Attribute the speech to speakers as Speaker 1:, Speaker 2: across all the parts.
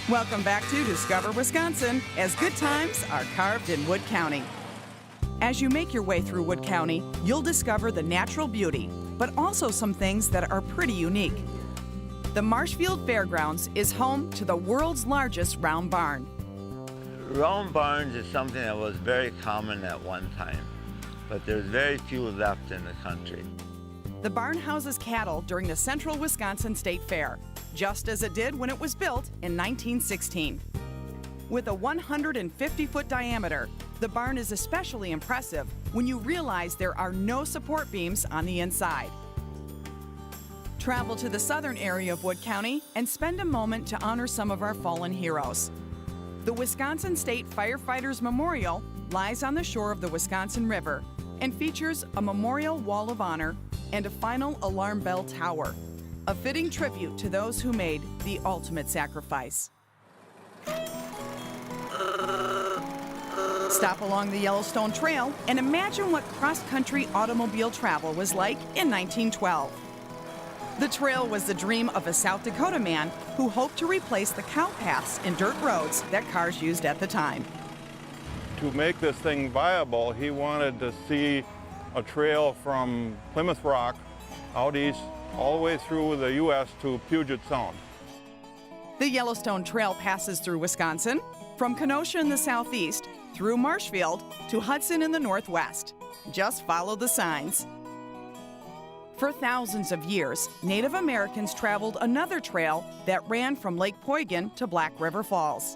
Speaker 1: Welcome back to Discover Wisconsin, as good times are carved in Wood County. As you make your way through Wood County, you'll discover the natural beauty, but also some things that are pretty unique. The Marshfield Fairgrounds is home to the world's largest round barn.
Speaker 2: Round barns is something that was very common at one time, but there's very few left in the country.
Speaker 1: The barn houses cattle during the Central Wisconsin State Fair, just as it did when it was built in 1916. With a 150-foot diameter, the barn is especially impressive when you realize there are no support beams on the inside. Travel to the southern area of Wood County and spend a moment to honor some of our fallen heroes. The Wisconsin State Firefighters Memorial lies on the shore of the Wisconsin River and features a memorial wall of honor and a final alarm bell tower, a fitting tribute to those who made the ultimate sacrifice. Stop along the Yellowstone Trail and imagine what cross-country automobile travel was like in 1912. The trail was the dream of a South Dakota man who hoped to replace the cow paths and dirt roads that cars used at the time.
Speaker 3: To make this thing viable, he wanted to see a trail from Plymouth Rock out east all the way through the U.S. to Puget Sound.
Speaker 1: The Yellowstone Trail passes through Wisconsin, from Kenosha in the southeast, through Marshfield to Hudson in the northwest. Just follow the signs. For thousands of years, Native Americans traveled another trail that ran from Lake Poygan to Black River Falls.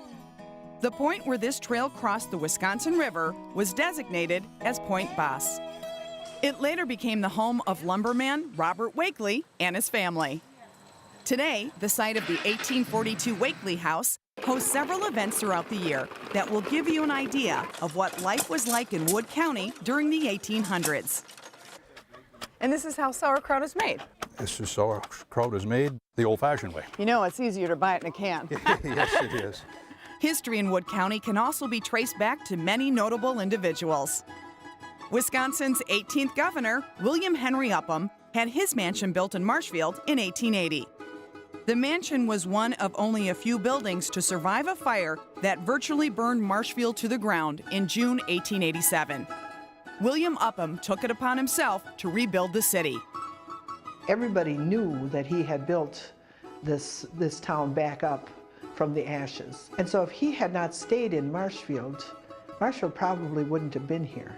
Speaker 1: The point where this trail crossed the Wisconsin River was designated as Point Basee. It later became the home of lumberman Robert Wakely and his family. Today, the site of the 1842 Wakely House hosts several events throughout the year that will give you an idea of what life was like in Wood County during the 1800s. And this is how sauerkraut is made.
Speaker 4: This is sauerkraut is made the old-fashioned way.
Speaker 1: You know, it's easier to buy it in a can.
Speaker 4: Yes, it is.
Speaker 1: History in Wood County can also be traced back to many notable individuals. Wisconsin's 18th governor, William Henry Upham, had his mansion built in Marshfield in 1880. The mansion was one of only a few buildings to survive a fire that virtually burned Marshfield to the ground in June 1887. William Upham took it upon himself to rebuild the city.
Speaker 5: Everybody knew that he had built this town back up from the ashes. And so if he had not stayed in Marshfield, Marshfield probably wouldn't have been here.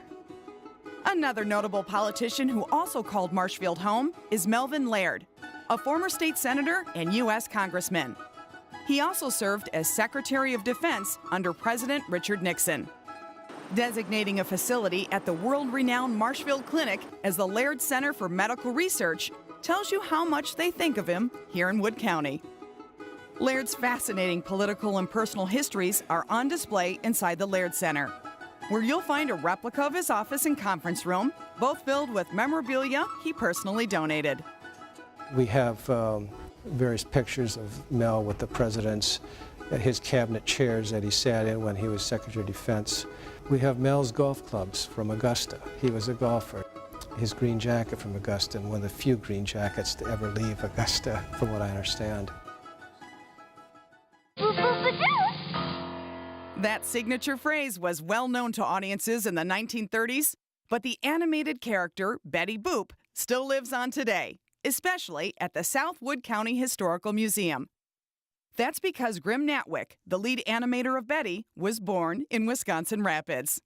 Speaker 1: Another notable politician who also called Marshfield home is Melvin Laird, a former state senator and U.S. congressman. He also served as Secretary of Defense under President Richard Nixon. Designating a facility at the world-renowned Marshfield Clinic as the Laird Center for Medical Research tells you how much they think of him here in Wood County. Laird's fascinating political and personal histories are on display inside the Laird Center, where you'll find a replica of his office and conference room, both filled with memorabilia he personally donated.
Speaker 6: We have various pictures of Mel with the presidents, his cabinet chairs that he sat in when he was Secretary of Defense. We have Mel's golf clubs from Augusta. He was a golfer. His green jacket from Augusta, and one of the few green jackets to ever leave Augusta, from what I understand.
Speaker 1: That signature phrase was well known to audiences in the 1930s, but the animated character, Betty Boop, still lives on today, especially at the South Wood County Historical Museum. That's because Grim Natwick, the lead animator of Betty, was born in Wisconsin Rapids.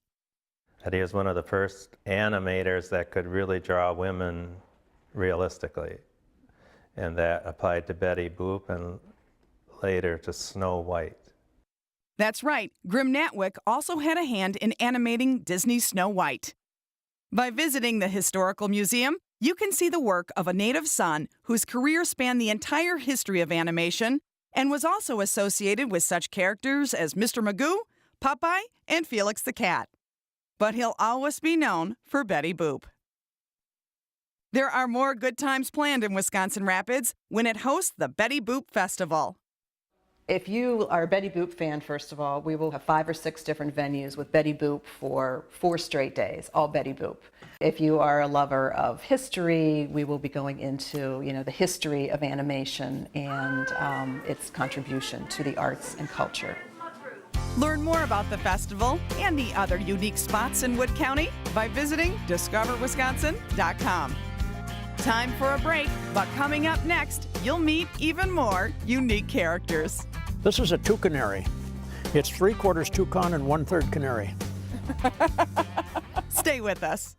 Speaker 7: He was one of the first animators that could really draw women realistically, and that applied to Betty Boop and later to Snow White.
Speaker 1: That's right, Grim Natwick also had a hand in animating Disney's Snow White. By visiting the Historical Museum, you can see the work of a native son whose career spanned the entire history of animation and was also associated with such characters as Mr. Magoo, Popeye, and Felix the Cat. But he'll always be known for Betty Boop. There are more good times planned in Wisconsin Rapids when it hosts the Betty Boop Festival.
Speaker 8: If you are a Betty Boop fan, first of all, we will have 5 or 6 different venues with Betty Boop for 4 straight days, all Betty Boop. If you are a lover of history, we will be going into, the history of animation and its contribution to the arts and culture.
Speaker 1: Learn more about the festival and the other unique spots in Wood County by visiting discoverwisconsin.com. Time for a break, but coming up next, you'll meet even more unique characters.
Speaker 9: This is a toucanary. It's 3/4 toucan and 1/3 canary.
Speaker 1: Stay with us.